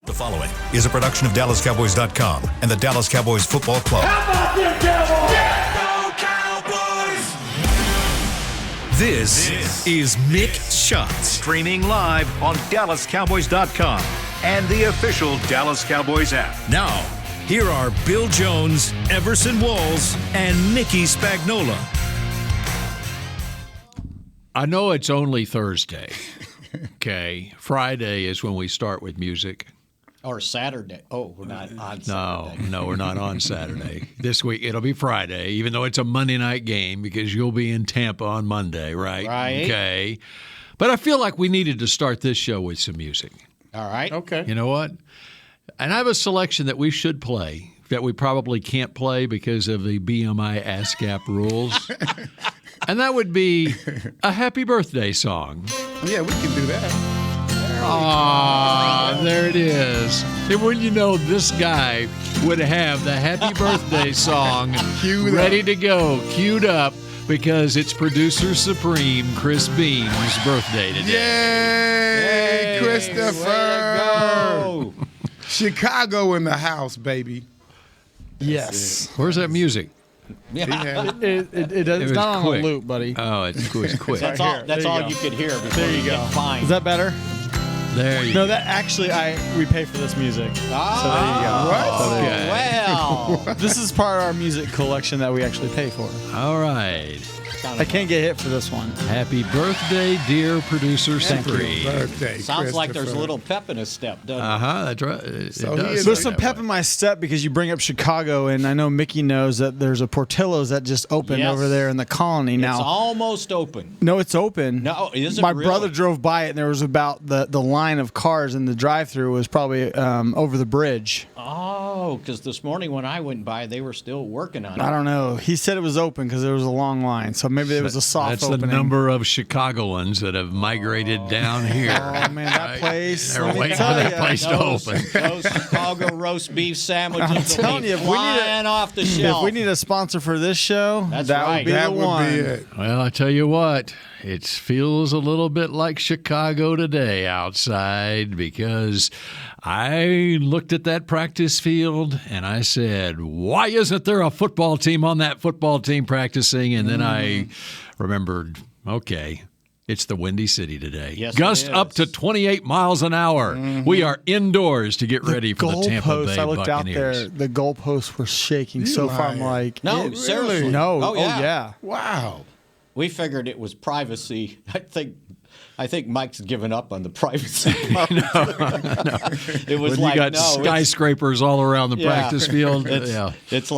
The following is a production of DallasCowboys.com and the Dallas Cowboys Football Club. How about them Cowboys? Yeah, go Cowboys! This is Mick Shots. Streaming live on DallasCowboys.com and the official Dallas Cowboys app. Now, here are Bill Jones, Everson Walls, and Nicky Spagnola. I know it's only Thursday. Okay. Friday is when we start with music. Or Saturday. Oh, we're not on Saturday. No, we're not on Saturday. This week it'll be Friday, even though it's a Monday night game because you'll be in Tampa on Monday, right? Right. Okay. But I feel like we needed to start this show with some music. All right. Okay. You know what? And I have a selection that we should play that we probably can't play because of the BMI ASCAP rules. And that would be a happy birthday song. Yeah, we can do that. Ah, there it is. And when you know this guy would have the happy birthday song ready to go, queued up, because it's producer supreme Chris Beam's birthday today. Yay, Christopher! Chicago in the house, baby. Yes. Where's that music? Yeah. It's not quick. on a loop, buddy. Oh, it's quick. That's all. That's all you could hear. There you go. Fine. Is that better? There you No, go. that actually we pay for this music. Oh, Okay. well. This is part of our music collection that we actually pay for. All right. I can't get hit for this one. Happy birthday, dear producer supreme. Birthday, Sounds like there's a Christopher. little pep in his step, doesn't it? Uh-huh, that's right. It So he does is There's sound some that pep way. in my step because you bring up Chicago, and I know Mickey knows that there's a Portillo's that just opened Yes. over there in the colony It's now. almost open. No, it's open. No, is it My really? brother drove by it, and there was about the line of cars in the drive-thru was probably over the bridge. Oh, because this morning when I went by, they were still working on it. I don't know. He said it was open because there was a long line, so maybe it was a soft That's opening. the number of Chicagoans that have migrated down here. Oh man, that place! They're let me waiting for tell that ya. place to open. Those Chicago roast beef sandwiches I'm will telling be you, if we need flying off the If shelf. we need a sponsor for this show, That's that right. would be That the would one. be it. Well, I tell you what, it feels a little bit like Chicago today outside because I looked at that practice field and I said, why isn't there a football team on that football team practicing? And then I remembered, okay, it's the Windy City today. Yes, it Gust is. up to 28 miles an hour. We are indoors to get ready for the Tampa Goalposts, Bay I looked out Buccaneers. there. The goalposts were shaking so far. I'm lying. like, No, it- seriously. No. Oh, yeah. yeah. Wow. We figured it was privacy. I think Mike's given up on the privacy part. It was When like you got no, it's- skyscrapers all around the Yeah. practice field. It's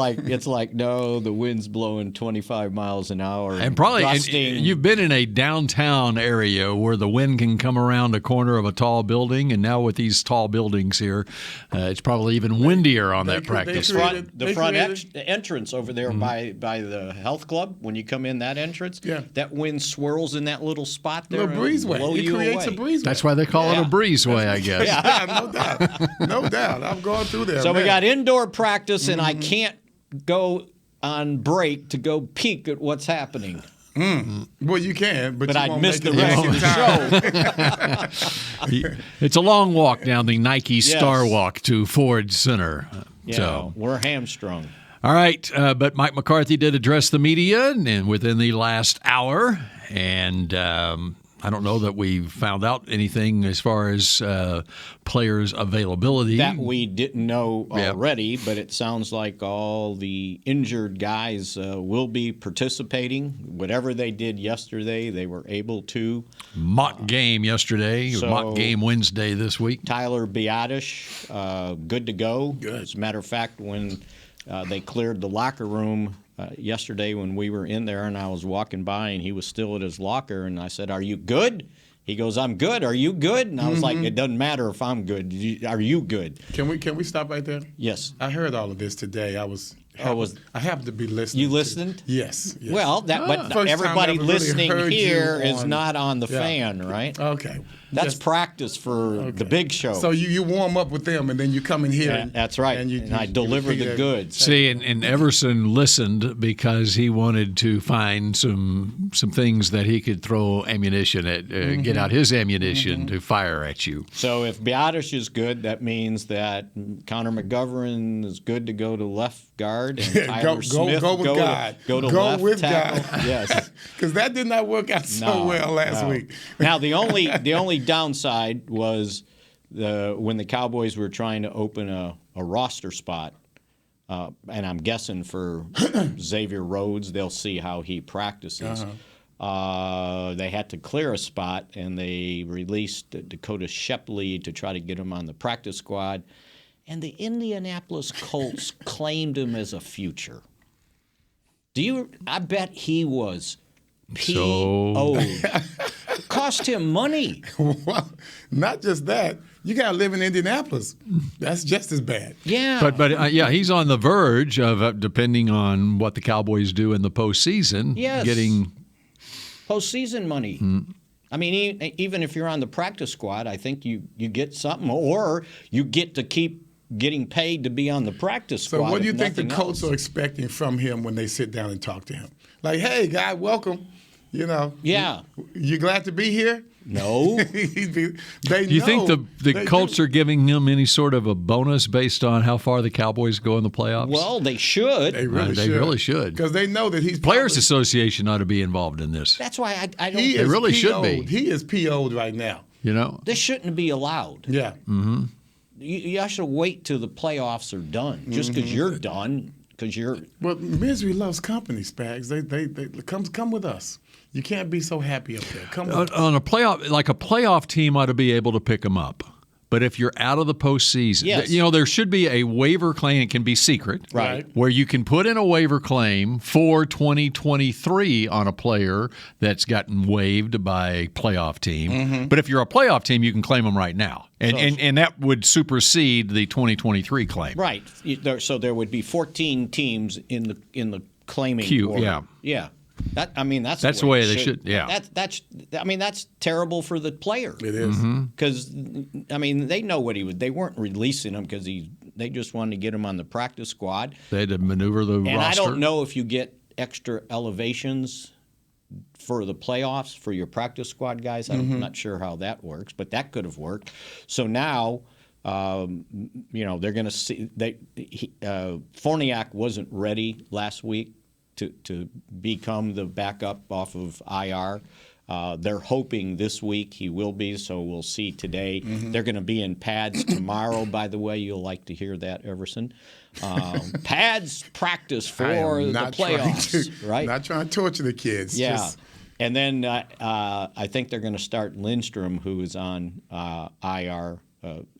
like no, the wind's blowing 25 miles an hour And probably and gusting. you've been in a downtown area where the wind can come around a corner of a tall building, and now with these tall buildings here, it's probably even windier on that practice they field. created- the front entrance over there by the health club. When you come in that entrance, Yeah. that wind swirls in that little spot there. Little and it'll blow breezeway. It you creates away. a breezeway. That's why they call it Yeah. a breezeway, I guess. Yeah, no doubt. No doubt. I'm going through there. So we man. got indoor practice, and I can't go on break to go peek at what's happening. Well, you can, but you I'd won't miss make the it rest of back the in time. show. It's a long walk down the Nike Yes. Star Walk to Ford Center. Yeah, So, we're hamstrung. all right, but Mike McCarthy did address the media and within the last hour, and I don't know that we found out anything as far as players' availability. That we didn't know Yeah. already, but it sounds like all the injured guys will be participating. Whatever they did yesterday, they were able to. Mock game yesterday, So- mock game Wednesday this week. Tyler Biadasz, good to go. Good. As a matter of fact, when they cleared the locker room yesterday when we were in there and I was walking by and he was still at his locker and I said, "Are you good?" He goes, "I'm good. Are you good?" And I was like, "It doesn't matter if I'm good. Are you good?" Can we stop right there? Yes. I heard all of this today. I happened to be listening. You to- listened? Yes. Well, but First time everybody I ever really listening heard you here is on- not on the Yeah. fan, right? Okay. That's practice for the big show. So you warm up with them, and then you come in here. That's right. And I deliver the goods. See, and Everson listened because he wanted to find some things that he could throw ammunition at, get out his ammunition to fire at you. So if Biadasz is good, that means that Connor McGovern is good to go to left guard, and Tyler Smith go with God. Go to go left with tackle. God. Yes, because that did not work out so well last week. Now the only downside was when the Cowboys were trying to open a roster spot, and I'm guessing for Xavier Rhodes, they'll see how he practices. They had to clear a spot, and they released Dakota Shepley to try to get him on the practice squad. And the Indianapolis Colts claimed him as a future. I bet he was PO'd. It cost him money. Well, not just that. You got to live in Indianapolis. That's just as bad. Yeah. But he's on the verge of, depending on what the Cowboys do in the postseason, getting postseason money. I mean, even if you're on the practice squad, I think you get something, or you get to keep getting paid to be on the practice squad. So what do you think the Colts else. are expecting from him when they sit down and talk to him? Like, hey, guy, welcome. Yeah. You glad to be here? No. Do you think the Colts are giving him any sort of a bonus based on how far the Cowboys go in the playoffs? Well, they should. They really should. Because they know that he's Players Association ought to be involved in this. That's why I don't. They really should be. He is PO'd right now. This shouldn't be allowed. Yeah. Mm-hmm. You should wait till the playoffs are done. Just because you're done, because you're. Well, misery loves company, Spags. They come with us. You can't be so happy up there. Come on a playoff team ought to be able to pick them up. But if you're out of the postseason, there should be a waiver claim. It can be secret, right? Where you can put in a waiver claim for 2023 on a player that's gotten waived by a playoff team. But if you're a playoff team, you can claim them right now, and that would supersede the 2023 claim. Right. So there would be 14 teams in the claiming queue. Order. Yeah. That's the way they should. Yeah. That's terrible for the player. It is because they know what he would. They weren't releasing him because they just wanted to get him on the practice squad. They had to maneuver the roster. And I don't know if you get extra elevations for the playoffs for your practice squad guys. I'm not sure how that works, but that could have worked. So now. They're going to see. Forniak wasn't ready last week to become the backup off of IR. They're hoping this week he will be, so we'll see today. They're going to be in pads tomorrow, by the way. You'll like to hear that, Everson. Pads practice for the playoffs, right? Not trying to torture the kids. Yeah. And then I think they're going to start Lindstrom, who is on IR,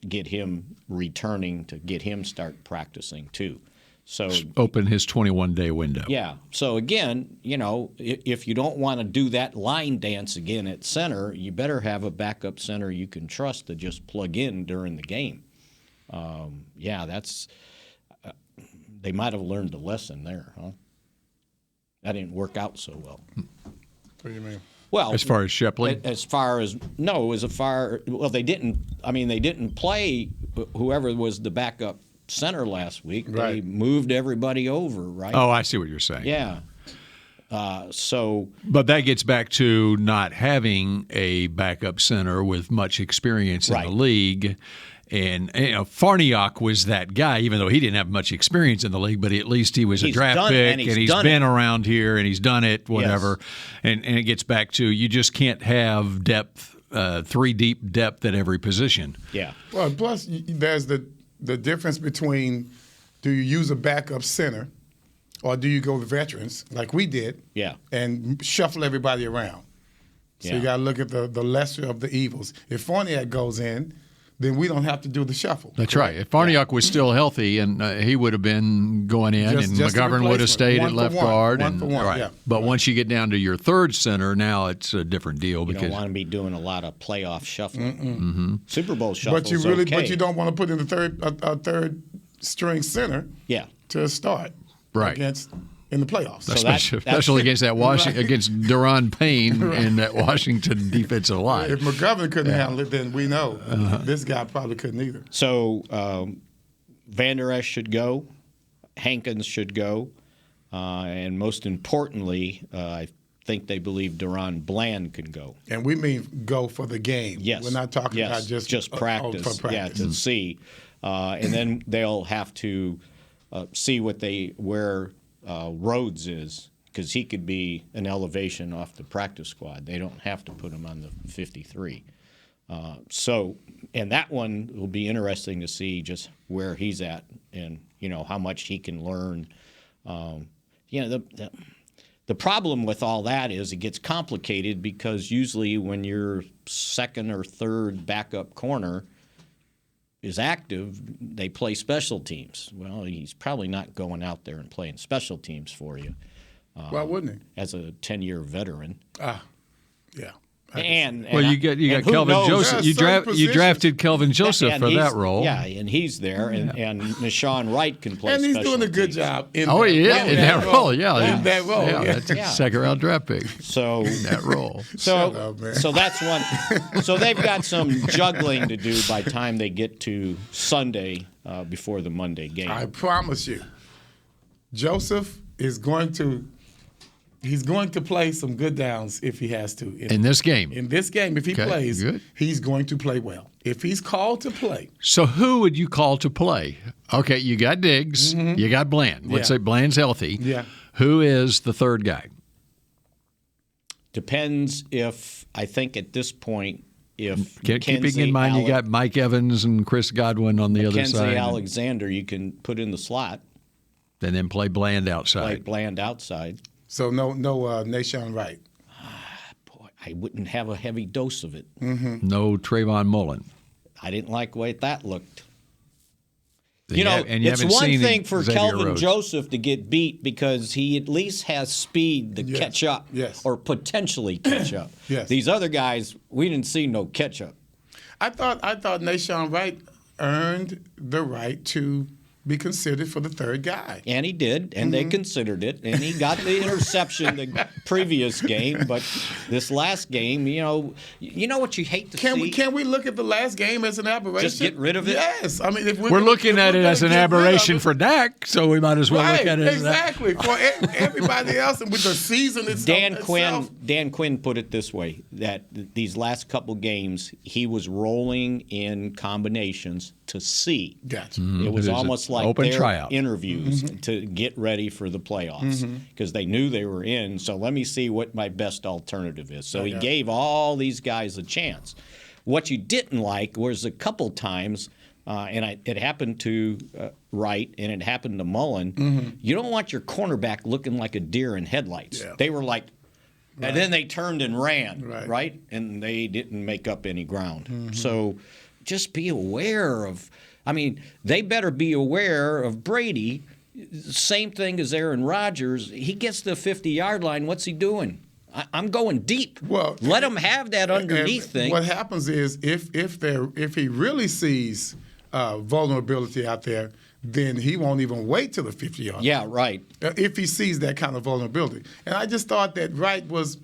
get him returning to get him start practicing too. So open his 21-day window. Yeah. So again, if you don't want to do that line dance again at center, you better have a backup center you can trust to just plug in during the game. That's they might have learned a lesson there, huh? That didn't work out so well. What do you mean? Well, as far as Shepley, they didn't. They didn't play whoever was the backup center last week. Right. They moved everybody over, right? Oh, I see what you're saying. Yeah. But that gets back to not having a backup center with much experience in the league. And Farniok was that guy, even though he didn't have much experience in the league, but at least he was a draft pick, and he's been around here, and he's done it, whatever. Yes. And it gets back to you just can't have depth, 3-deep depth at every position. Yeah. Well, plus there's the difference between do you use a backup center or do you go with veterans like we did and shuffle everybody around? So you got to look at the lesser of the evils. If Farniok goes in, then we don't have to do the shuffle. That's right. If Farniok was still healthy, and he would have been going in, and McGovern would have stayed at left guard. But once you get down to your third center, now it's a different deal. You don't want to be doing a lot of playoff shuffling. Super Bowl shuffle. But you don't want to put in a third string center. Yeah. To start. Right. Against in the playoffs. So especially against that against DaRon Payne and that Washington defensive line. If McGovern couldn't handle it, then we know this guy probably couldn't either. So Van Der Esch should go, Hankins should go, and most importantly, I think they believe DaRon Bland can go. And we mean go for the game. Yes. We're not talking about just practice. For practice. Yeah, to see. And then they'll have to see where Rhodes is, because he could be an elevation off the practice squad. They don't have to put him on the 53. And that one will be interesting to see just where he's at and, how much he can learn. The problem with all that is it gets complicated because usually when your second or third backup corner is active, they play special teams. Well, he's probably not going out there and playing special teams for you. Why wouldn't he? As a 10-year veteran. Yeah. You got Kelvin Joseph. You drafted Kelvin Joseph for that role. Yeah, and he's there, and Nashawn Wright can play. And he's special doing a good teams. job. In that role. Yeah, in that role. Yeah, that's a second-round draft pick. So in that role. So that's one. So they've got some juggling to do by the time they get to Sunday before the Monday game. I promise you, Joseph is going to. He's going to play some good downs if he has to. In this game? In this game, if he plays, he's going to play well. If he's called to play. So who would you call to play? Okay, you got Diggs. You got Bland. Let's say Bland's healthy. Yeah. Who is the third guy? Depends if, I think at this point, if keeping in mind you got Mike Evans and Chris Godwin on the other side. Mackenzie Alexander you can put in the slot. And then play Bland outside. So no Nashawn Wright. Boy, I wouldn't have a heavy dose of it. No Travon Mullen. I didn't like the way that looked. And it's one thing for Kelvin Joseph to get beat because he at least has speed to catch up or potentially catch up. These other guys, we didn't see no catch up. I thought Nashawn Wright earned the right to be considered for the third guy. And he did, and they considered it, and he got the interception the previous game, but this last game, you know what you hate to see? Can we look at the last game as an aberration? Just get rid of it? Yes. I mean, if we're looking at it as an aberration for Dak, so we might as well look at it as exactly. For everybody else, and with the season itself. Dan Quinn put it this way, that these last couple games, he was rolling in combinations to see. Gotcha. It was almost like open their tryout interviews to get ready for the playoffs because they knew they were in. So let me see what my best alternative is. So he gave all these guys a chance. What you didn't like was a couple times, it happened to Wright and it happened to Mullen. You don't want your cornerback looking like a deer in headlights. Yeah. They were like, and then they turned and ran, right? And they didn't make up any ground. So just be aware of. I mean, they better be aware of Brady. Same thing as Aaron Rodgers. He gets to the 50-yard line. What's he doing? I'm going deep. Well, let him have that underneath thing. What happens is if he really sees vulnerability out there, then he won't even wait till the 50-yard line. Yeah, right. If he sees that kind of vulnerability. And I just thought that Wright was,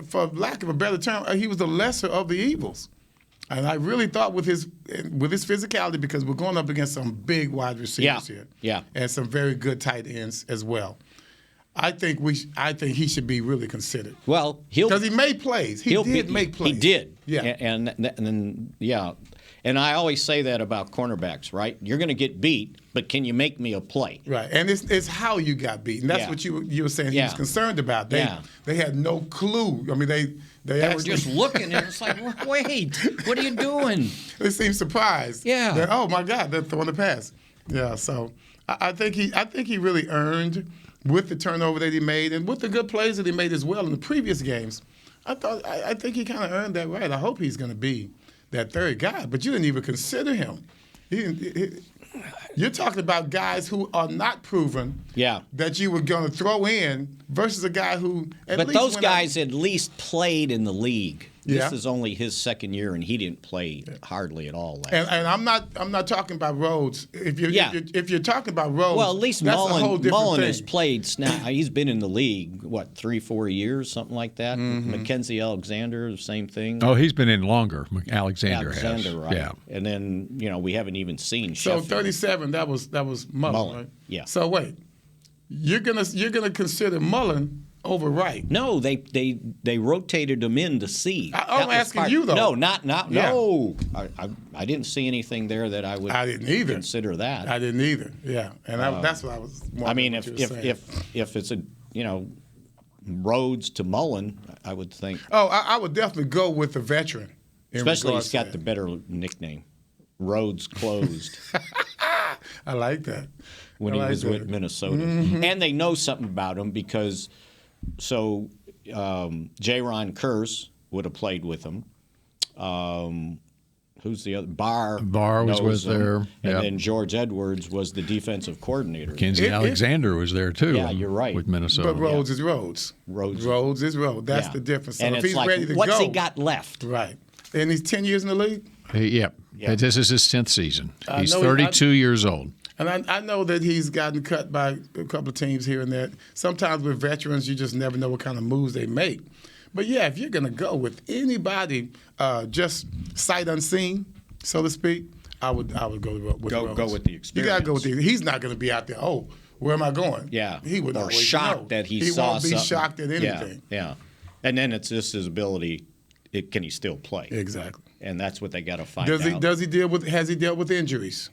for lack of a better term, he was the lesser of the evils. And I really thought with his physicality, because we're going up against some big wide receivers here, and some very good tight ends as well. I think he should be really considered. Well, because he made plays. He did make plays. He did. Yeah. And I always say that about cornerbacks, right? You're going to get beat, but can you make me a play? Right. And it's how you got beat. And that's what you were saying he was concerned about. They had no clue. I mean, they were just looking, and it's like, wait, what are you doing? They seemed surprised. Yeah. That, oh my God, they're throwing the pass. Yeah. So I think he really earned, with the turnover that he made and with the good plays that he made as well in the previous games. I think he kind of earned that right. I hope he's going to be that third guy, but you didn't even consider him. You're talking about guys who are not proven that you were going to throw in versus a guy who But those guys at least played in the league. This is only his second year, and he didn't play hardly at all last year. And I'm not talking about Rhodes. If you're talking about Rhodes, well, at least that's a whole different Mullen thing. has played snap. He's been in the league 3-4 years, something like that. Mackenzie Alexander, the same thing. Oh, he's been in longer. Alexander has. Right? Yeah. And then we haven't even seen. So Sheffield. 37. That was Mullen, right? Yeah. So wait, you're gonna consider Mullen over Wright? No, they rotated him in to see. I'm asking you though. No, no. I didn't see anything there that I would. I didn't either. Consider that. I didn't either. Yeah, and that's what I was. I mean, if it's a Rhodes to Mullen, I would think. Oh, I would definitely go with the veteran. Especially he's got the better nickname, Rhodes Closed. I like that. When he was with Minnesota, and they know something about him because. So, DaRon Curse would have played with him. Who's the other? Barr was with there. And And then George Edwards was the defensive coordinator. Kenzie Alexander was there, too. Yeah, you're right. With Minnesota. But Rhodes is Rhodes. Rhodes is Rhodes. That's the difference. So and if it's he's ready to what's go. he got left? Right. And he's 10 years in the league? Yep. This is his 10th season. He's know 32 years old. And I know that he's gotten cut by a couple of teams here and there. Sometimes with veterans, you just never know what kind of moves they make. But, yeah, if you're going to go with anybody just sight unseen, so to speak, I would go with Rhodes. Go with the experience. You got to go with he's not going to be out there, where am I going? Yeah. He would or always shocked know. that he saw saw won't be something. shocked at anything. Yeah. And then it's just his ability. Can he still play? Exactly. And that's what they got to find out. Has he dealt with injuries?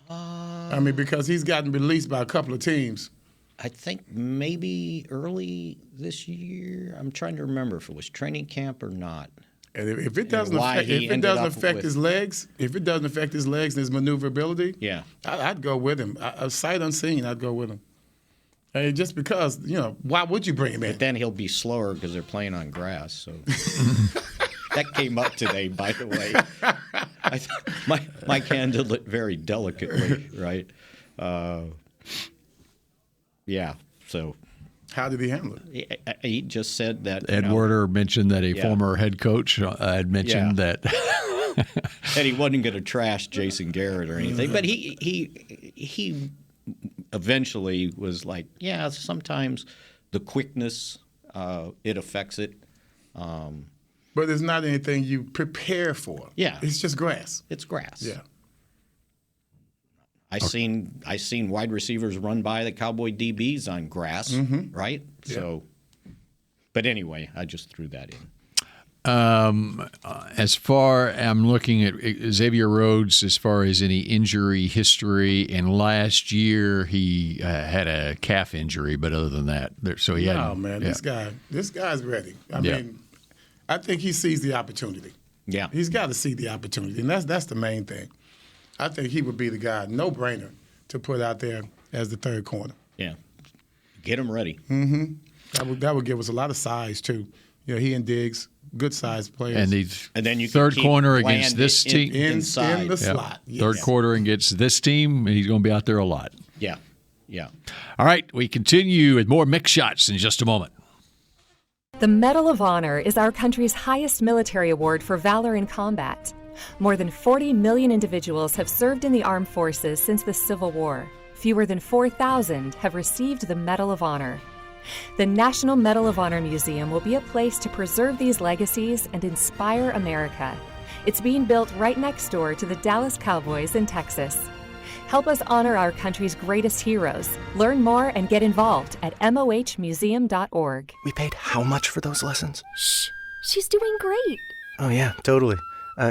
I mean, because he's gotten released by a couple of teams. I think maybe early this year. I'm trying to remember if it was training camp or not. And if it doesn't affect his legs, and his maneuverability, I'd go with him. Sight unseen, I'd go with him. And just because, why would you bring him in? But then he'll be slower because they're playing on grass. So that came up today, by the way. Mike handled it very delicately, right? So. How did he handle it? He just said that. Ed Werder mentioned that a former head coach had mentioned that. That he wasn't going to trash Jason Garrett or anything. But he eventually was like, sometimes the quickness, it affects it. But it's not anything you prepare for. Yeah. It's just grass. It's grass. Yeah. I seen wide receivers run by the Cowboy DBs on grass, right? Yeah. So, but anyway, I just threw that in. As far I'm looking at Xavier Rhodes, as far as any injury history, and last year he had a calf injury, but other than that, so he had. Oh man, this guy's ready. I mean, I think he sees the opportunity. Yeah, he's got to see the opportunity, and that's the main thing. I think he would be the guy, no-brainer, to put out there as the third corner. Yeah, get him ready. That would give us a lot of size too. He and Diggs, good size players. And then you third corner against this team in the slot. Yes. Third quarter against this team, he's going to be out there a lot. Yeah. All right, we continue with more Mick Shots in just a moment. The Medal of Honor is our country's highest military award for valor in combat. More than 40 million individuals have served in the armed forces since the Civil War. Fewer than 4,000 have received the Medal of Honor. The National Medal of Honor Museum will be a place to preserve these legacies and inspire America. It's being built right next door to the Dallas Cowboys in Texas. Help us honor our country's greatest heroes. Learn more and get involved at mohmuseum.org. We paid how much for those lessons? Shh, she's doing great. Oh yeah, totally.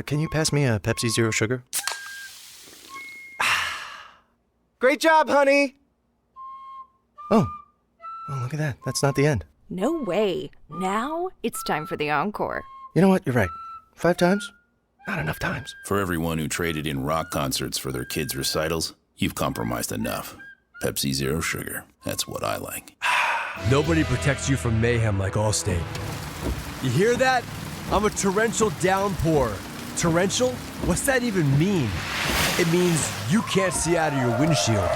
Can you pass me a Pepsi Zero Sugar? Great job, honey! Oh, look at that. That's not the end. No way. Now it's time for the encore. You know what? You're right. 5 times? Not enough times. For everyone who traded in rock concerts for their kids' recitals, you've compromised enough. Pepsi Zero Sugar. That's what I like. Nobody protects you from mayhem like Allstate. You hear that? I'm a torrential downpour. Torrential? What's that even mean? It means you can't see out of your windshield.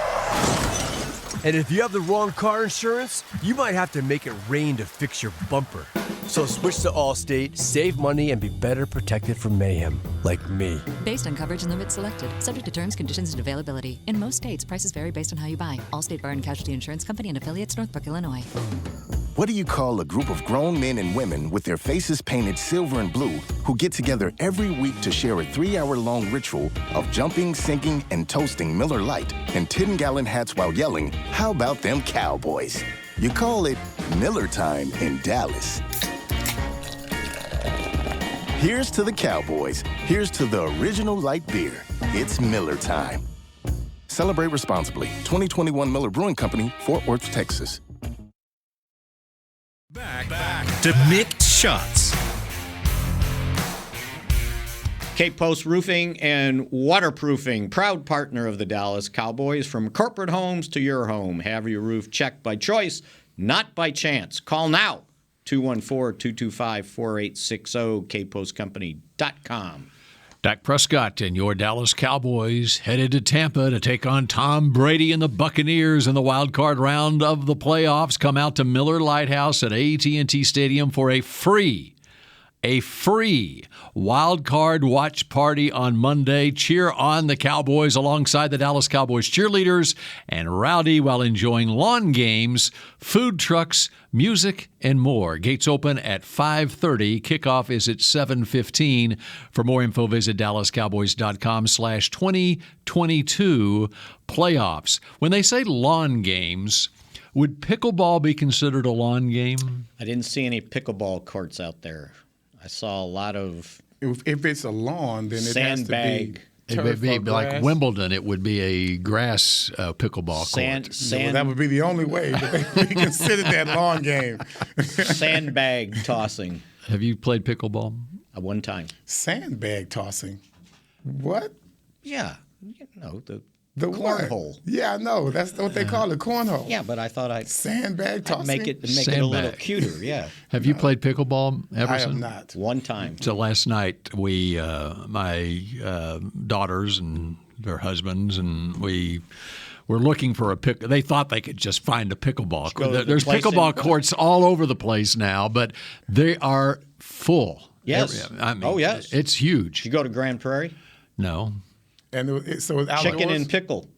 And if you have the wrong car insurance, you might have to make it rain to fix your bumper. So switch to Allstate, save money, and be better protected from mayhem, like me. Based on coverage and limits selected, subject to terms, conditions, and availability. In most states, prices vary based on how you buy. Allstate Bar and Casualty Insurance Company and affiliates, Northbrook, Illinois. What do you call a group of grown men and women with their faces painted silver and blue who get together every week to share a 3-hour-long ritual of jumping, singing, and toasting Miller Lite in 10-gallon hats while yelling, "How about them Cowboys?" You call it Miller Time in Dallas. Here's to the Cowboys. Here's to the original light beer. It's Miller Time. Celebrate responsibly. 2021 Miller Brewing Company, Fort Worth, Texas. Back to Mick Shots. Cape Post Roofing and Waterproofing, proud partner of the Dallas Cowboys. From corporate homes to your home, have your roof checked by choice, not by chance. Call now, 214-225-4860, capepostcompany.com. Dak Prescott and your Dallas Cowboys headed to Tampa to take on Tom Brady and the Buccaneers in the wild card round of the playoffs. Come out to Miller Lighthouse at AT&T Stadium for a free wild card watch party on Monday. Cheer on the Cowboys alongside the Dallas Cowboys cheerleaders and rowdy while enjoying lawn games, food trucks, music, and more. Gates open at 5:30. Kickoff is at 7:15. For more info, visit DallasCowboys.com/2022 playoffs. When they say lawn games, would pickleball be considered a lawn game? I didn't see any pickleball courts out there. I saw a lot of if it's a lawn, then it sandbag. has to be It would be like grass. Wimbledon. It would be a grass pickleball court. No, that would be the only way that we consider that lawn game. Sandbag tossing. Have you played pickleball? One time. Sandbag tossing. What? Yeah. You know, the cornhole. Yeah, I know. That's what they call it, cornhole. Yeah, but I thought I'd sandbag tossing. make it a little cuter. Yeah. Have you played pickleball, Everson? I have not. One time. So last night we, my daughters and their husbands, and we were looking for a pick. They thought they could just find a pickleball court. There's pickleball courts all over the place now, but they are full. Yes. I mean, yes. It's huge. You go to Grand Prairie? No. And so it's outdoors? Chicken and pickle.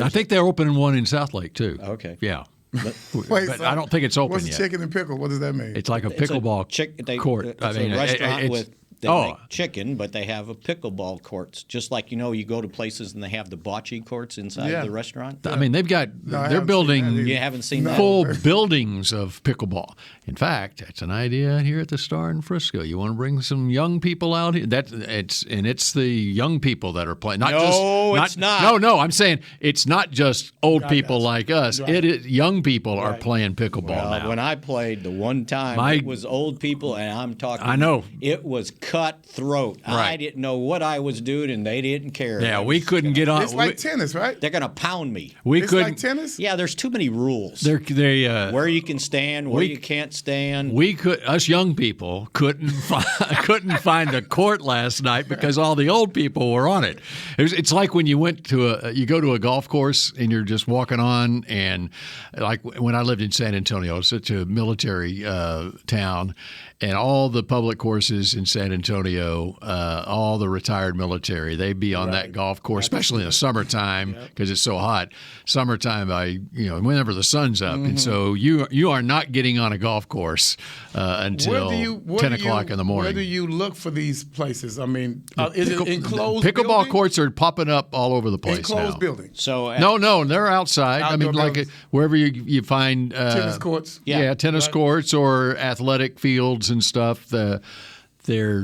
I think they're opening one in South Lake too. Okay. Yeah. Wait, but I don't think it's open what's yet. Chicken and pickle? What does that mean? It's like a pickleball court. It's a restaurant they make chicken, but they have a pickleball courts. Just like, you go to places and they have the bocce courts inside the restaurant. I mean, they've got they're building you haven't seen that? full buildings of pickleball. In fact, it's an idea here at the Star in Frisco. You want to bring some young people out here? It's the young people that are playing. It's not. No, I'm saying it's not just old people like us. Right. It is young people are playing pickleball now. When I played the one time, it was old people, and I'm talking. I know. It was cutthroat. Right. I didn't know what I was doing, and they didn't care. Yeah, we couldn't get on. It's like tennis, right? They're going to pound me. It's like tennis? Yeah, there's too many rules. Where you can stand, where you can't stand. Us young people couldn't find a court last night because all the old people were on it. It's like when you went to you go to a golf course and you're just walking on, and like when I lived in San Antonio, it's such a military town, and all the public courses in San Antonio, all the retired military, they'd be on that golf course, especially in the summertime because it's so hot. Summertime, whenever the sun's up, and so you are not getting on a golf course until 10 o'clock in the morning. Where do you look for these places? I mean, is it enclosed pickleball buildings? courts are popping up all over the place Enclosed now. buildings. So no, they're outside. I mean, like wherever you find tennis courts. Tennis courts or athletic fields and stuff. They're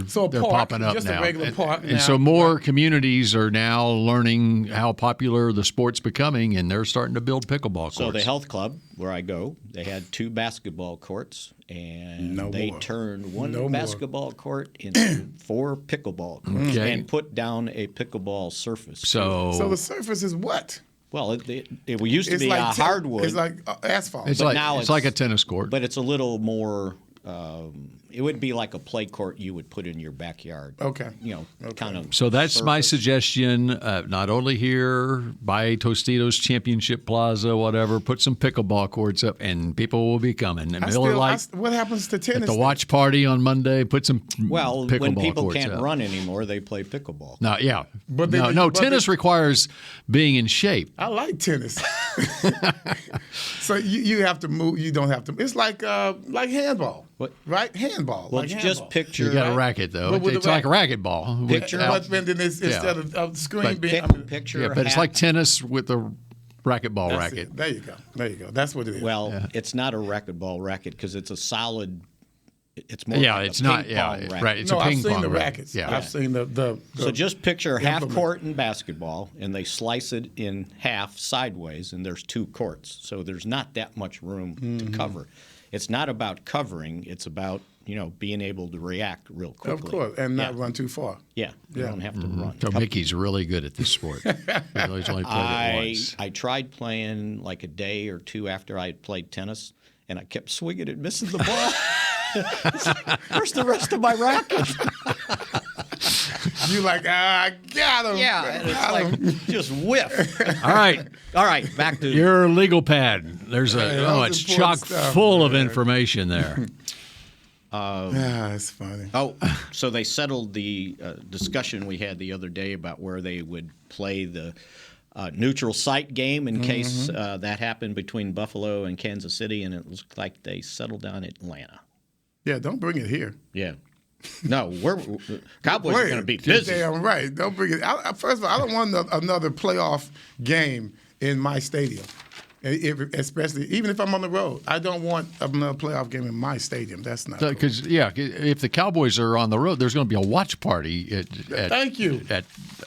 park, popping up just now. A regular park and now. so more communities are now learning how popular the sport's becoming, and they're starting to build pickleball courts. So the health club where I go, they had 2 basketball courts, and they turned one basketball court into 4 pickleball courts and put down a pickleball surface. So the surface is what? Well, it used to be like hardwood. It's like asphalt. It's like a tennis court. But it's a little more It would be like a play court you would put in your backyard. Okay. Kind of. So that's my surface. suggestion. Not only here, by Tostitos Championship Plaza, whatever, put some pickleball courts up, and people will be coming. And Miller Lite. What happens to tennis? At the watch party on Monday, put some Well, pickleball when people courts can't up. run anymore, they play pickleball. No, yeah. But tennis requires being in shape. I like tennis. So you have to move. You don't have to. It's like handball. What? Right? Handball. Well, like just handball. picture. You got a racket, though. It's like a racquetball. Picture. But then instead of the screen being. Picture. Yeah, but it's like tennis with a racquetball racket. It. There you go. That's what it is. Well, it's not a racquetball racket because it's a solid. It's more. Yeah, like it's a not. ping Yeah, pong racket. right. It's no, a ping I've seen pong the racket. rackets. Yeah. I've seen the So just picture half implement. court in basketball, and they slice it in half sideways, and there's 2 courts. So there's not that much room to cover. It's not about covering. It's about being able to react real quickly. Of course, and not run too far. Yeah, you don't have to run. So Mickey's really good at this sport. He's only played it once. I tried playing like a day or 2 after I had played tennis, and I kept swinging and missing the ball. Where's the rest of my racket? You like, I got him. Yeah, and it's like just whiff. All right. Back to your legal pad. There's it's chock full of information there. It's funny. Oh, so they settled the discussion we had the other day about where they would play the neutral site game in case that happened between Buffalo and Kansas City, and it looked like they settled on Atlanta. Yeah, don't bring it here. Yeah. No, Cowboys are going to be busy. Damn right. Don't bring it. First of all, I don't want another playoff game in my stadium. Especially, even if I'm on the road, I don't want another playoff game in my stadium. That's not because if the Cowboys are on the road, there's going to be a watch party at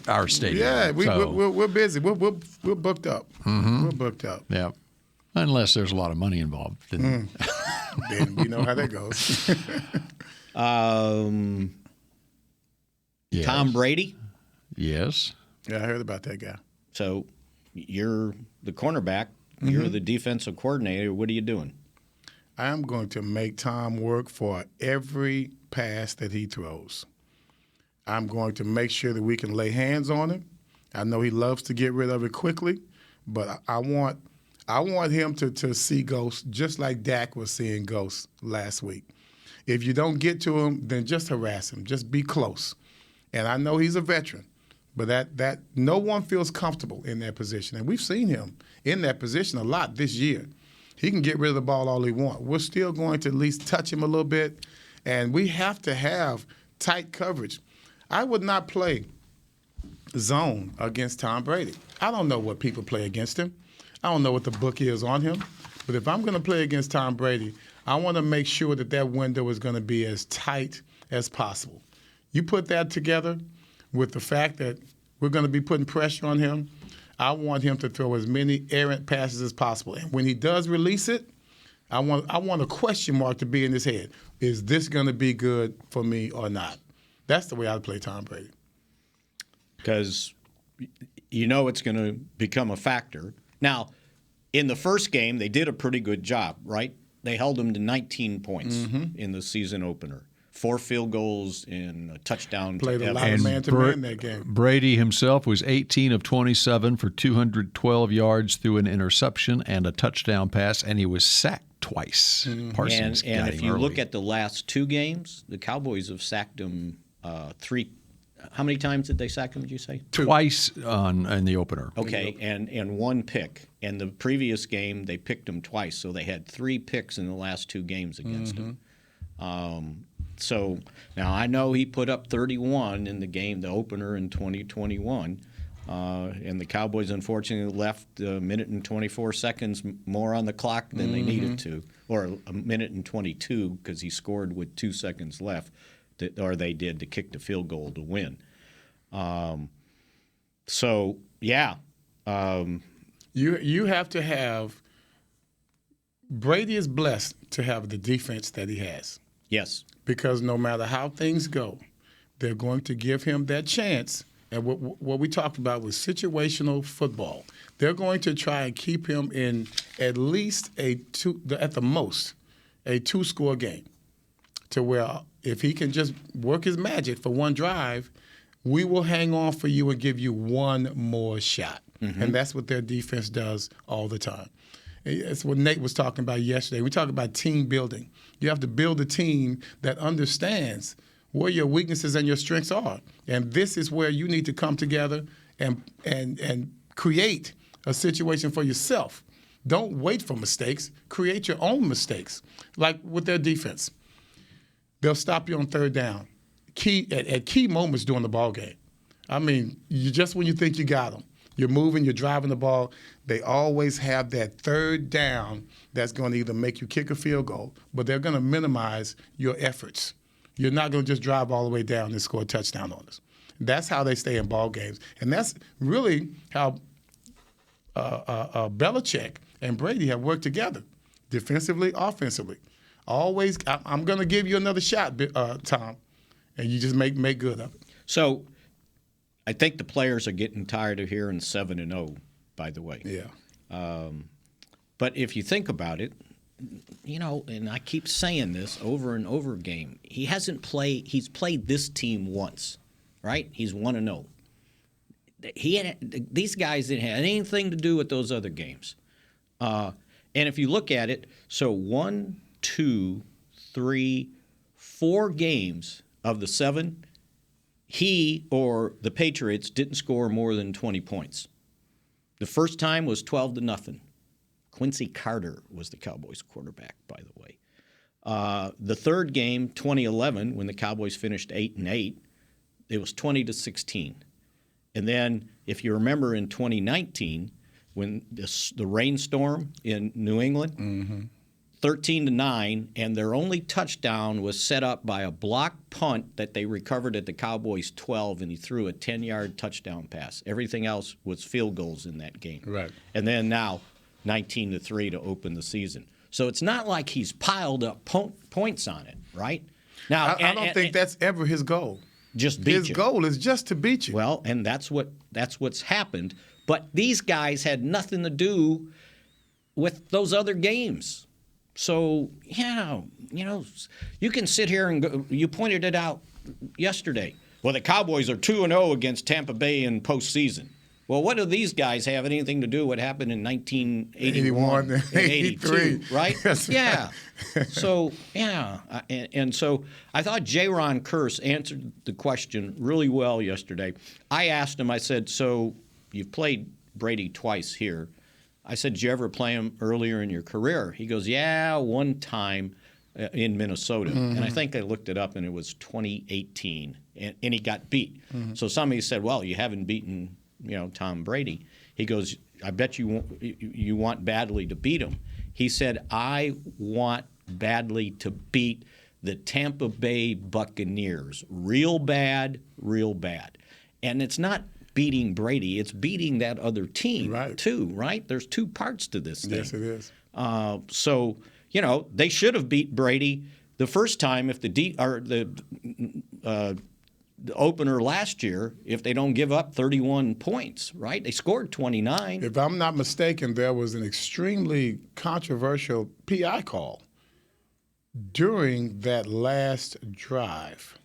our stadium. Yeah, we're busy. We're booked up. We're booked up. Yeah, unless there's a lot of money involved. Then we know how that goes. Yes. Tom Brady. Yes. Yeah, I heard about that guy. So you're the cornerback. You're the defensive coordinator. What are you doing? I'm going to make Tom work for every pass that he throws. I'm going to make sure that we can lay hands on him. I know he loves to get rid of it quickly, but I want him to see ghosts just like Dak was seeing ghosts last week. If you don't get to him, then just harass him. Just be close. And I know he's a veteran, but that no one feels comfortable in that position. And we've seen him in that position a lot this year. He can get rid of the ball all he wants. We're still going to at least touch him a little bit, and we have to have tight coverage. I would not play zone against Tom Brady. I don't know what people play against him. I don't know what the book is on him. But if I'm going to play against Tom Brady, I want to make sure that window is going to be as tight as possible. You put that together with the fact that we're going to be putting pressure on him, I want him to throw as many errant passes as possible. And when he does release it, I want a question mark to be in his head. Is this going to be good for me or not? That's the way I'd play Tom Brady. Because it's going to become a factor. Now, in the first game, they did a pretty good job, right? They held him to 19 points in the season opener. 4 field goals and a touchdown. Played a lot of man-to-man that game. Brady himself was 18 of 27 for 212 yards through an interception and a touchdown pass, and he was sacked twice. Parsons and if you early. look at the last 2 games, the Cowboys have sacked him 3. How many times did they sack him, did you say? 2. Twice in the opener. Okay, and 1 pick. And the previous game, they picked him twice, so they had 3 picks in the last 2 games against him. So now I know he put up 31 in the opener in 2021, and the Cowboys unfortunately left a minute and 24 seconds more on the clock than they needed to, or a minute and 22 because he scored with 2 seconds left, or they did to kick the field goal to win. You have to have – Brady is blessed to have the defense that he has. Yes. Because no matter how things go, they're going to give him that chance. And what we talked about was situational football. They're going to try and keep him in at least at the most, a 2-score game to where if he can just work his magic for one drive, we will hang on for you and give you one more shot. Mm-hmm. And that's what their defense does all the time. It's what Nate was talking about yesterday. We talk about team building. You have to build a team that understands where your weaknesses and your strengths are. And this is where you need to come together and create a situation for yourself. Don't wait for mistakes. Create your own mistakes. Like with their defense. They'll stop you on third down. At key moments during the ball game. I mean, just when you think you got them, you're moving, you're driving the ball, they always have that third down that's going to either make you kick a field goal, but they're going to minimize your efforts. You're not going to just drive all the way down and score a touchdown on us. That's how they stay in ball games. And that's really how Belichick and Brady have worked together, defensively, offensively. Always, I'm going to give you another shot, Tom, and you just make good of it. So I think the players are getting tired of hearing 7-0, by the way. Yeah. But if you think about it, and I keep saying this over and over again, he's played this team once, right? He's 1-0. These guys didn't have anything to do with those other games. And if you look at it, so 1, 2, 3, 4 games of the 7, he or the Patriots didn't score more than 20 points. The first time was 12-0. Quincy Carter was the Cowboys quarterback, by the way. The third game, 2011, when the Cowboys finished 8-8, it was 20-16. And then, if you remember, in 2019, when the rainstorm in New England, 13-9, and their only touchdown was set up by a block punt that they recovered at the Cowboys' 12, and he threw a 10-yard touchdown pass. Everything else was field goals in that game. Right. And then now, 19-3 to open the season. So it's not like he's piled up points on it, right? Now, I don't think that's ever his goal. Just beat his you. goal is just to beat you. Well, and that's what's happened. But these guys had nothing to do with those other games. So, yeah, you can sit here and go, you pointed it out yesterday. Well, the Cowboys are 2-0 against Tampa Bay in postseason. Well, what do these guys have anything to do with what happened in 1981 and 82, right? Yeah. So, yeah. And so I thought DaRon answered the question really well yesterday. I asked him, I said, so you've played Brady twice here. I said, did you ever play him earlier in your career? He goes, yeah, one time in Minnesota. Mm-hmm. And I think I looked it up, and it was 2018, and he got beat. Mm-hmm. So somebody said, well, you haven't beaten Tom Brady. He goes, I bet you want badly to beat him. He said, I want badly to beat the Tampa Bay Buccaneers. Real bad, real bad. And it's not beating Brady, it's beating that other team too, right? There's two parts to this thing. Yes, it is. So, they should have beat Brady the first time if the opener last year, if they don't give up 31 points, right? They scored 29. If I'm not mistaken, there was an extremely controversial PI call during that last drive.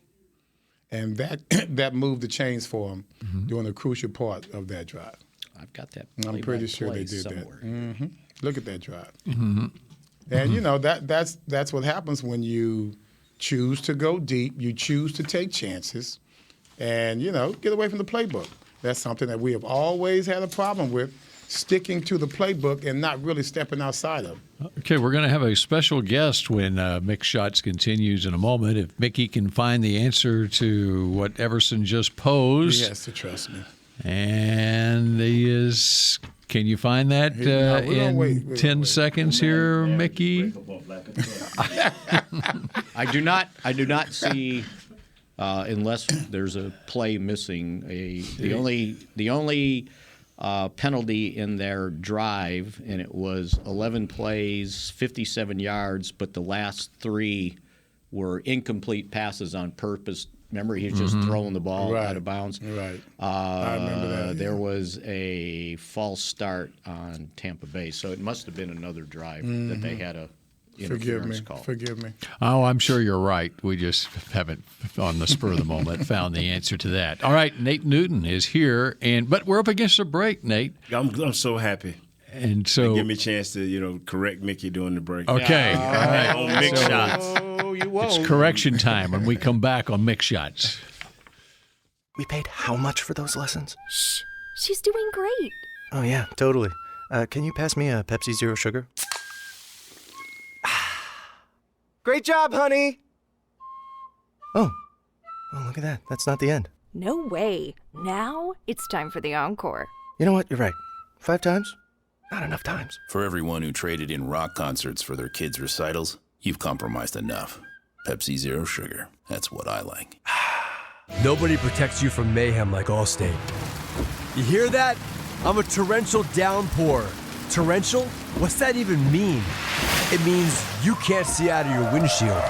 And that moved the chains for them during a crucial part of that drive. I've got that. I'm pretty sure they did somewhere. That. Mm-hmm. Look at that drive. Mm-hmm. And that's what happens when you choose to go deep. You choose to take chances, and get away from the playbook. That's something that we have always had a problem with. Sticking to the playbook and not really stepping outside of it. Okay, we're going to have a special guest when Mick Shots continues in a moment. If Mickey can find the answer to what Everson just posed. He has to trust me. And he is. Can you find that in 10 seconds here, Mickey? I do not see. Unless there's a play missing, the only penalty in their drive, and it was 11 plays, 57 yards, but the last 3 were incomplete passes on purpose. Remember, he was just throwing the ball out of bounds. Right. I remember that. There was a false start on Tampa Bay, so it must have been another drive that they had a interference call. Forgive me. Oh, I'm sure you're right. We just haven't, on the spur of the moment, found the answer to that. All right, Nate Newton is here, but we're up against a break, Nate. I'm so happy. And so, give me a chance to, correct Mickey during the break. Okay, all right. On Mick shots. Oh, you won't. It's correction time when we come back on Mick shots. We paid how much for those lessons? Shh. She's doing great. Oh, yeah, totally. Can you pass me a Pepsi Zero Sugar? Great job, honey! Oh, look at that. That's not the end. No way. Now it's time for the encore. You know what? You're right. 5 times? Not enough times. For everyone who traded in rock concerts for their kids' recitals, you've compromised enough. Pepsi Zero Sugar. That's what I like. Nobody protects you from mayhem like Allstate. You hear that? I'm a torrential downpour. Torrential? What's that even mean? It means you can't see out of your windshield.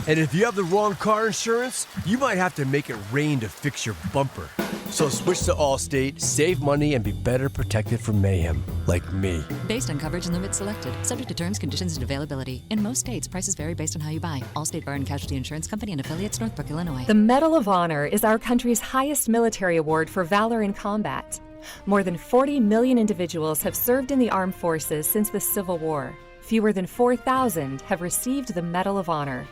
And if you have the wrong car insurance, you might have to make it rain to fix your bumper. So switch to Allstate, save money, and be better protected from mayhem, like me. Based on coverage and limits selected, subject to terms, conditions, and availability. In most states, prices vary based on how you buy. Allstate Bar and Casualty Insurance Company and affiliates, Northbrook, Illinois. The Medal of Honor is our country's highest military award for valor in combat. More than 40 million individuals have served in the armed forces since the Civil War. Fewer than 4,000 have received the Medal of Honor.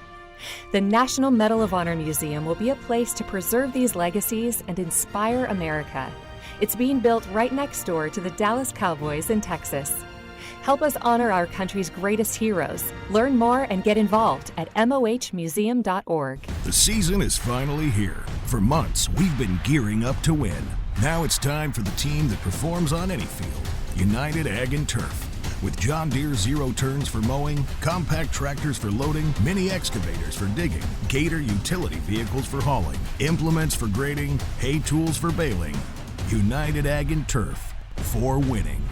The National Medal of Honor Museum will be a place to preserve these legacies and inspire America. It's being built right next door to the Dallas Cowboys in Texas. Help us honor our country's greatest heroes. Learn more and get involved at mohmuseum.org. The season is finally here. For months, we've been gearing up to win. Now it's time for the team that performs on any field, United Ag and Turf. With John Deere zero turns for mowing, compact tractors for loading, mini excavators for digging, Gator utility vehicles for hauling, implements for grading, hay tools for baling. United Ag and Turf, for winning.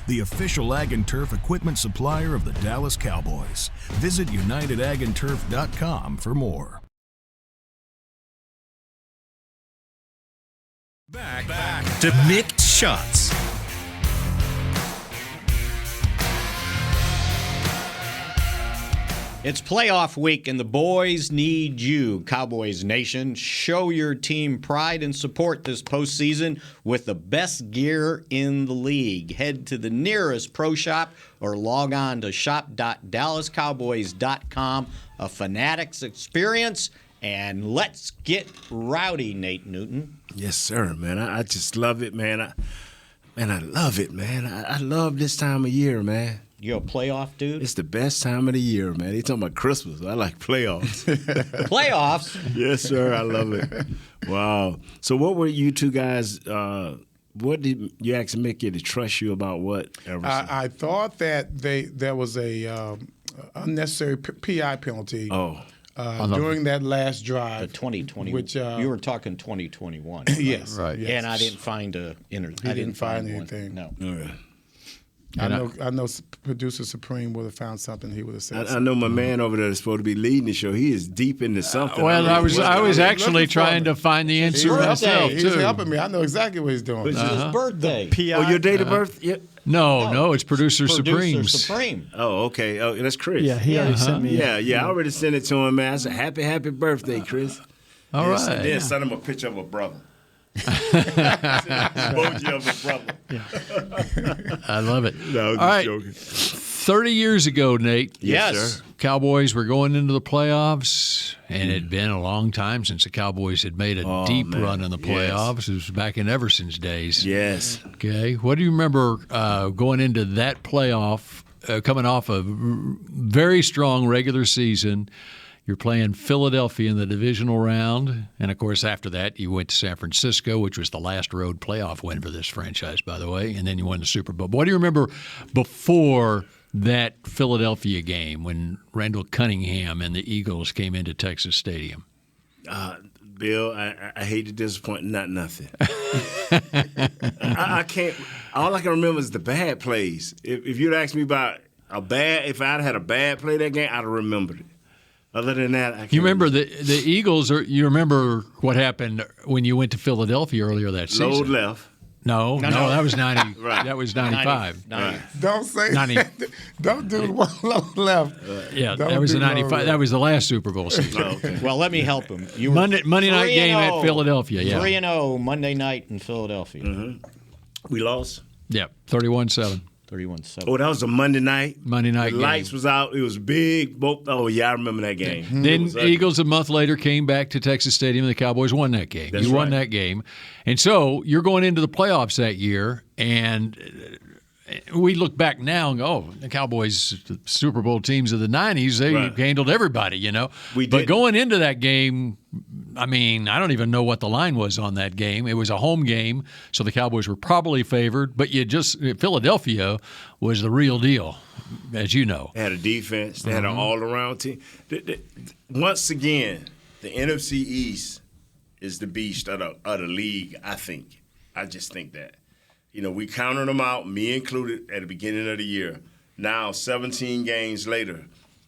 The official Ag and Turf equipment supplier of the Dallas Cowboys. Visit UnitedAgAndTurf.com for more. Back to Mick Shots. It's playoff week, and the boys need you, Cowboys Nation. Show your team pride and support this postseason with the best gear in the league. Head to the nearest pro shop or log on to shop.dallascowboys.com. A Fanatics experience, and let's get rowdy, Nate Newton. Yes, sir, man. I just love it, man. I love it, man. I love this time of year, man. You're a playoff dude? It's the best time of the year, man. They talking about Christmas. I like playoffs. Playoffs? Yes, sir. I love it. Wow. So what were you two guys what did you ask Mickey to trust you about what? I thought that there was a unnecessary PI penalty during that last drive. The 2020. Which you were talking 2021. Yes. Right. Yes. And I didn't find I didn't find anything. No. Okay. I know producer Supreme would have found something he would have said. I know my man over there is supposed to be leading the show. He is deep into something. I was actually trying to find the answer myself He's helping me. I know exactly what he's doing. It's his birthday. Oh, your date of birth? Yep. No, it's producer Supreme's. Supreme. Oh, okay. Oh, that's Chris. Yeah, he already sent me. Yeah. I already sent it to him, man. I said, happy birthday, Chris. All right. Then sent him a picture of a brother. Emoji of a brother. I love it. No, I'm just joking. 30 years ago, Nate. Yes, sir. Cowboys were going into the playoffs, and it had been a long time since the Cowboys had made a deep run in the playoffs. Yes. It was back in Everson's days. Yes. Okay. What do you remember going into that playoff, coming off a very strong regular season? You're playing Philadelphia in the divisional round. And, of course, after that, you went to San Francisco, which was the last road playoff win for this franchise, by the way. And then you won the Super Bowl. But what do you remember before that Philadelphia game when Randall Cunningham and the Eagles came into Texas Stadium? Bill, I hate to disappoint, nothing. I can't. All I can remember is the bad plays. If you'd asked me about if I'd had a bad play that game, I'd have remembered it. Other than that, I can't. You remember the Eagles? You remember what happened when you went to Philadelphia earlier that season? Load left. No, that was 90. Right. That was 95. 90. Don't say 90. that. Don't do one low left. Yeah, Don't that was the do low 95. left. That was the last Super Bowl season. Oh, okay. Well, let me help him. You were Monday night game at Philadelphia. Yeah, 3-0 Monday night in Philadelphia. Mm-hmm. We lost. Yep, 31-7. 31-7. Oh, that was a Monday night. Monday night The game. lights was out. It was big. Oh, yeah, I remember that game. Mm-hmm. Then It was Eagles a month later came back to Texas Stadium, and the Cowboys won that game. That's you won right. that game. And so you're going into the playoffs that year, and we look back now and go, oh, the Cowboys, the Super Bowl teams of the 90s, they Right. handled everybody, you know. We But did. going into that game, I mean, I don't even know what the line was on that game. It was a home game, so the Cowboys were probably favored. But Philadelphia was the real deal, as you know. They had a defense. They had an all-around team. Once again, the NFC East is the beast of the league, I think. I just think that. You know, we counted them out, me included, at the beginning of the year. Now, 17 games later,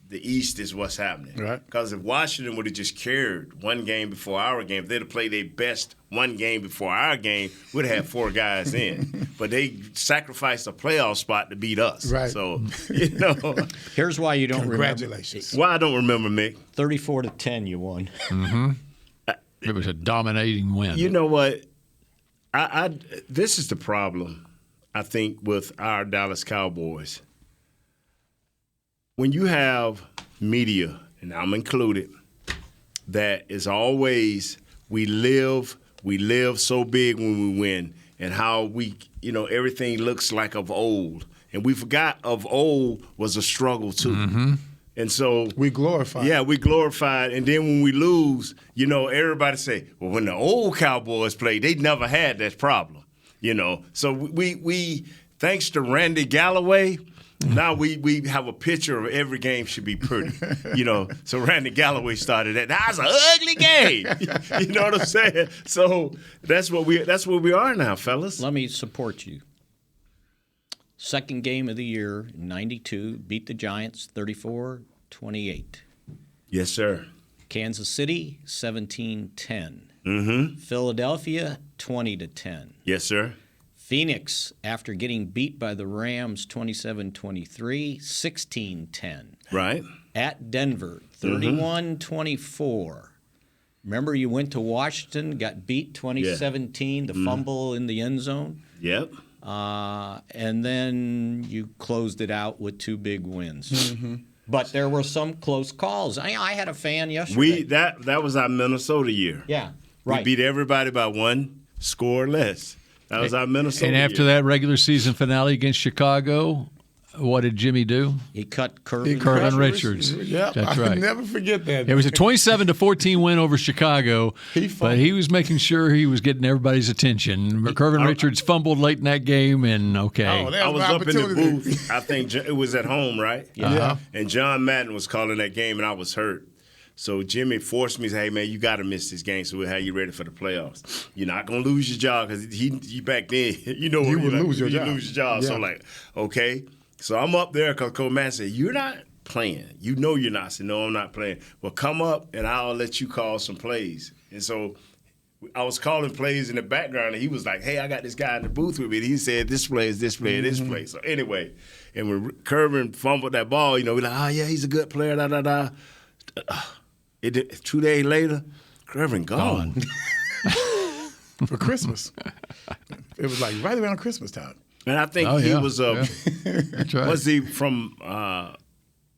the East is what's happening. Right. Because if Washington would have just carried one game before our game, if they'd have played their best one game before our game, we'd have had 4 guys in. But they sacrificed a playoff spot to beat us. Right. So, you know. Here's why you don't Congratulations. Why I don't remember, Mick. 34-10 you won. Mm-hmm. It was a dominating win. You know what? This is the problem, I think, with our Dallas Cowboys. When you have media, and I'm included, that is always we live so big when we win, and how everything looks like of old. And we forgot of old was a struggle too. Mm-hmm. And so we glorify. Yeah, we glorified. And then when we lose, everybody say, well, when the old Cowboys played, they never had that problem. So we thanks to Randy Galloway, now we have a picture of every game should be pretty. So Randy Galloway started that. That was an ugly game. You know what I'm saying? So that's where we are now, fellas. Let me support you. Second game of the year, 92, beat the Giants 34-28. Yes, sir. Kansas City, 17-10. Mm-hmm. Philadelphia, 20-10. Yes, sir. Phoenix, after getting beat by the Rams 27-23, 16-10. Right. At Denver, 31-24. Remember you went to Washington, got beat 2017, the fumble in the end zone? Yep. And then you closed it out with 2 big wins. Mm-hmm. But there were some close calls. I had a fan yesterday. That was our Minnesota year. Yeah, right. We beat everybody by 1 score less. That was our Minnesota And after year. that regular season finale against Chicago, what did Jimmy do? He cut Curvin Richards. Yeah, That's I'll right. never forget that. It was a 27-14 win over Chicago, but he was making sure he was getting everybody's attention. Curvin Richards fumbled late in that game, and I was up in the booth. I think it was at home, right? Yeah. And John Madden was calling that game, and I was hurt. So Jimmy forced me to say, hey, man, you got to miss this game so we'll have you ready for the playoffs. You're not going to lose your job because he back then, you would lose your job. You lose your job. Yeah. So, okay. So I'm up there because Coach Matt said, you're not playing. You know you're not. I said, no, I'm not playing. Well, come up, and I'll let you call some plays. And so I was calling plays in the background, and he was like, hey, I got this guy in the booth with me. And he said, this play is this play, this play. So anyway, and when Curvin fumbled that ball, we're like, oh, yeah, he's a good player, da-da-da. 2 days later, Curvin gone. For Christmas. It was like right around Christmas time. And I think he was That's right. Was he from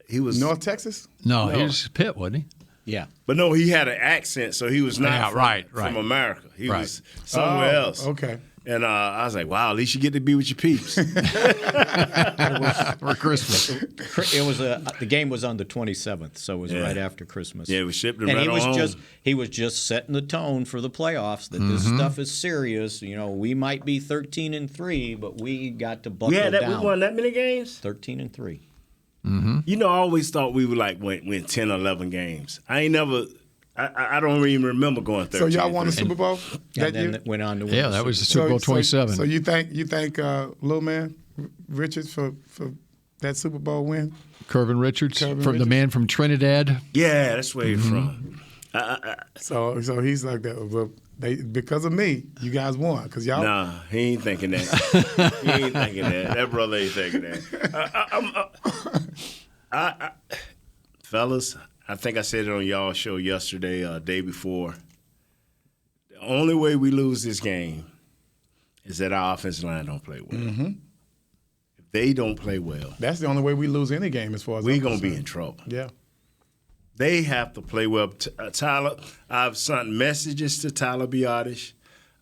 he was North Texas? No, he was Pitt, wasn't he? Yeah. But no, he had an accent, so he was not from America. He was somewhere else. Okay. And I was like, wow, at least you get to be with your peeps. For Christmas. It was the game was on the 27th, so it was right after Christmas. Yeah, we shipped him and right he was on home. he was just setting the tone for the playoffs that this stuff is serious. We might be 13-3, but we got to buckle down. We won that many games? 13-3. Mm-hmm. I always thought we would win 10 or 11 games. I ain't never. I don't even remember going 13. So y'all won the Super Bowl that then year? went on to win. Yeah, that was the Super Bowl 27. So you thank little man Richards for that Super Bowl win? Curvin Richards, the man from Trinidad. Yeah, that's where he's from. So he's like that. Well, Because of me, you guys won. Because y'all. Nah, he ain't thinking that. He ain't thinking that. That brother ain't thinking that. Fellas, I think I said it on y'all show yesterday, day before. The only way we lose this game is that our offensive line don't play well. Mm-hmm. If they don't play well, that's the only way we lose any game as far as we're going to be in trouble. Yeah. They have to play well. Tyler, I've sent messages to Tyler Biadasz.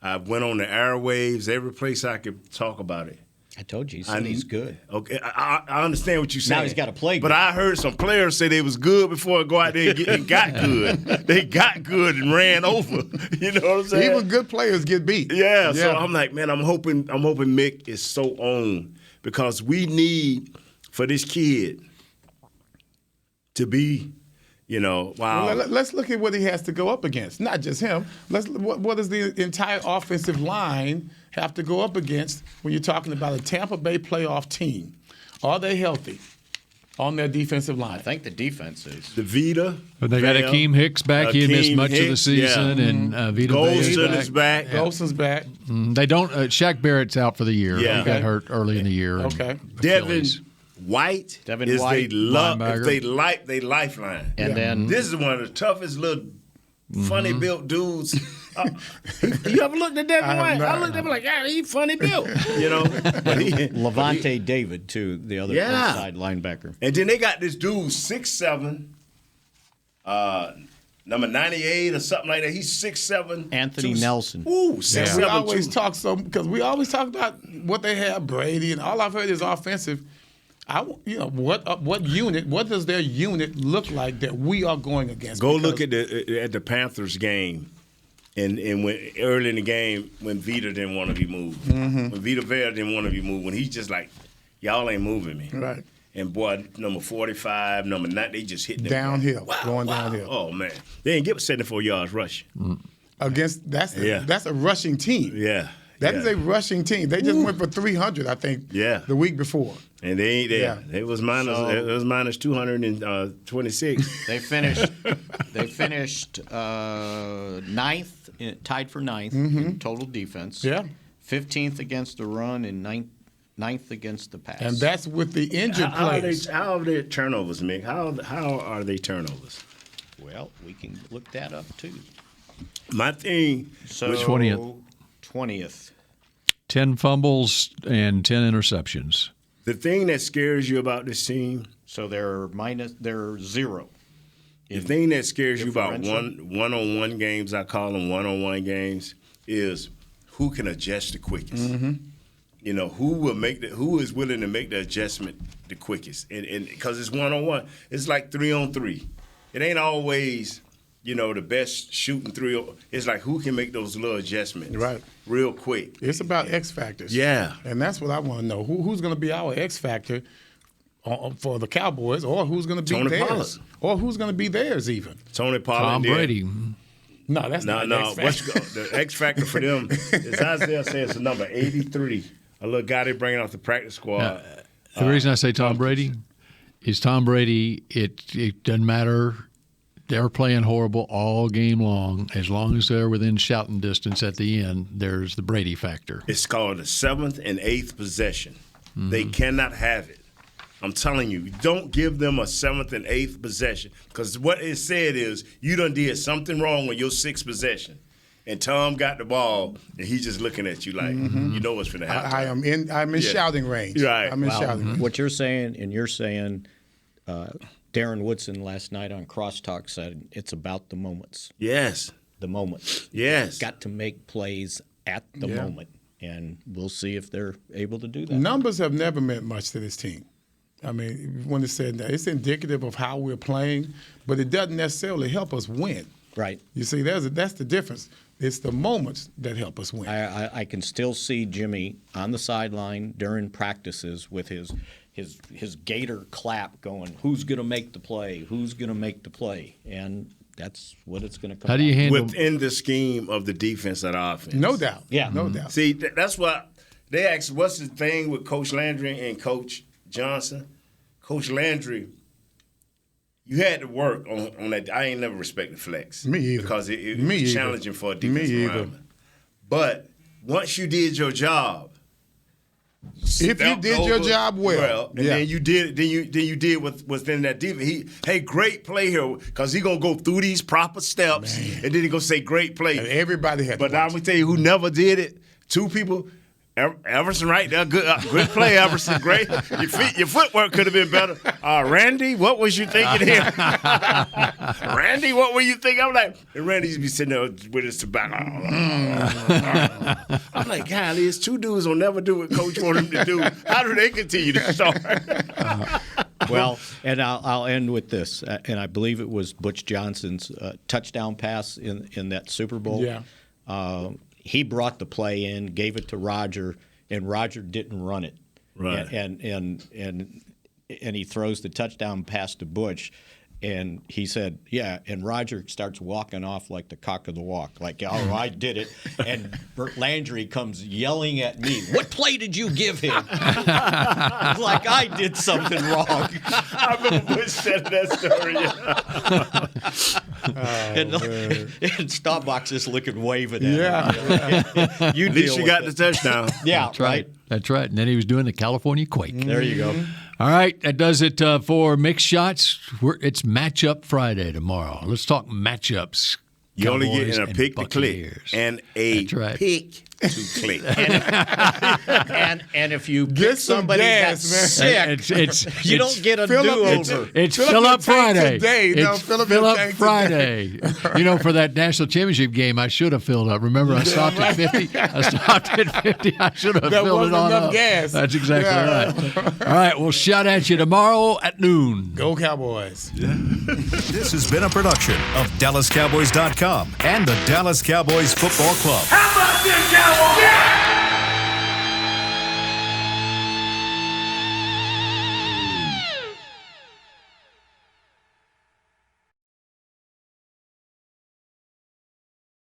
I went on the airwaves, every place I could talk about it. I told you, he said he's good. Okay, I understand what you're saying. Now he's got to play good. But I heard some players say they was good before I go out there and got good. They got good and ran over. You know what I'm saying? Even good players get beat. Yeah, so I'm like, man, I'm hoping Mick is so on because we need for this kid to be, wow. Well, let's look at what he has to go up against. Not just him. What does the entire offensive line have to go up against when you're talking about a Tampa Bay playoff team? Are they healthy on their defensive line? I think the defense is. The Vita. But they got Akeem Hicks back. He missed much of the season. And Vita Golston is back. Golston's back. They don't. Shaq Barrett's out for the year. Yeah. He got hurt early in the year. Okay. Devin White is they lifeline. And then this is one of the toughest little funny built dudes. You ever looked at Devin White? I looked at him like, he's funny built. Levante David too, the other inside linebacker. And then they got this dude 6'7", number 98 or something like that. He's 6'7". Anthony Nelson. Ooh, 6'7". We always talk because we always talk about what they have, Brady, and all I've heard is offensive. What unit? What does their unit look like that we are going against? Go look at the Panthers game, and when early in the game when Vita didn't want to be moved, when Vita Vea didn't want to be moved, when he's just like, y'all ain't moving me, right? And boy, number 45, number 9, they just hit them downhill, going downhill. Oh man, they didn't get 74 yards rushing against that's a rushing team. Yeah. That is a rushing team. They just went for 300, I think, the week before. And they ain't there. It was minus 226. They finished ninth, tied for ninth in total defense. Yeah. 15th against the run and ninth against the pass. And that's with the injured players. How are their turnovers, Mick? How are they turnovers? Well, we can look that up too. My thing. So 20th. 10 fumbles and 10 interceptions. The thing that scares you about this team. So they're zero. The thing that scares you about one-on-one games, I call them one-on-one games, is who can adjust the quickest. Who is willing to make the adjustment the quickest. And because it's one-on-one, it's like 3-on-3. It ain't always the best shooting three. It's like who can make those little adjustments real quick. It's about X factors. Yeah. And that's what I want to know. Who's going to be our X factor for the Cowboys, or who's going to be Tony theirs? Pollard. Or who's going to be theirs even? Tony Pollard. Tom Brady. No, that's not X factor. The X factor for them is Isaiah says the number 83. A little guy they bringing off the practice squad. The reason I say Tom Brady is Tom Brady, it doesn't matter. They're playing horrible all game long. As long as they're within shouting distance at the end, there's the Brady factor. It's called the 7th and 8th possession. They cannot have it. I'm telling you, don't give them a 7th and 8th possession because what it said is you done did something wrong on your 6th possession. And Tom got the ball, and he's just looking at you like, you know what's going to happen. I'm in shouting range. Right. I'm in shouting range. What you're saying, and you're saying Darren Woodson last night on Crosstalk said it's about the moments. Yes. The moments. Yes. Got to make plays at the moment, and we'll see if they're able to do that. Numbers have never meant much to this team. I mean, when it's said that, it's indicative of how we're playing, but it doesn't necessarily help us win. Right. You see, that's the difference. It's the moments that help us win. I can still see Jimmy on the sideline during practices with his gator clap going, who's going to make the play? Who's going to make the play? And that's what it's going to come How do you handle within the scheme of the defense and offense? No doubt. Yeah. No doubt. See, that's what they asked, what's the thing with Coach Landry and Coach Johnson? Coach Landry, you had to work on that. I ain't never respected flex. Me either. Because it was challenging for a defensive lineman. But once you did your job, if you did your job well, and then you did, then you did what's in that defense. Great play here, because he gonna go through these proper steps, and then he gonna say great play. And everybody had. But I'm gonna tell you who never did it. Two people. Everson, right there, good play, Everson. Great. Your footwork could have been better. Randy, what was you thinking here? Randy, what were you thinking? I'm like, and Randy used to be sitting there with his tobacco. I'm like, golly, it's two dudes who'll never do what Coach wanted them to do. How do they continue to start? Well, and I'll end with this, and I believe it was Butch Johnson's touchdown pass in that Super Bowl. Yeah. He brought the play in, gave it to Roger, and Roger didn't run it. Right. And he throws the touchdown pass to Butch, and he said, yeah, and Roger starts walking off like the cock of the walk, like, oh, I did it. And Bert Landry comes yelling at me, what play did you give him? Like I did something wrong. I remember Butch said that story. And Staubach's just looking, waving at him. At least you got the touchdown. Yeah, That's right. That's right. And then he was doing the California Quake. There you go. All right, that does it for Mixed Shots. It's Matchup Friday tomorrow. Let's talk matchups. You only Cowboys get in a pick to click and a pick to click. And if you get pick somebody gas, that's man. sick, you don't get a do-over. It's Fill Up Friday. Today. It's Fill Up Friday. For that national championship game, I should have filled up. Remember, I stopped at 50. I should have filled it on up. Gas. That's exactly right. All right, we'll shout at you tomorrow at noon. Go Cowboys. This has been a production of DallasCowboys.com and the Dallas Cowboys Football Club. How about this, Cowboys? Yeah!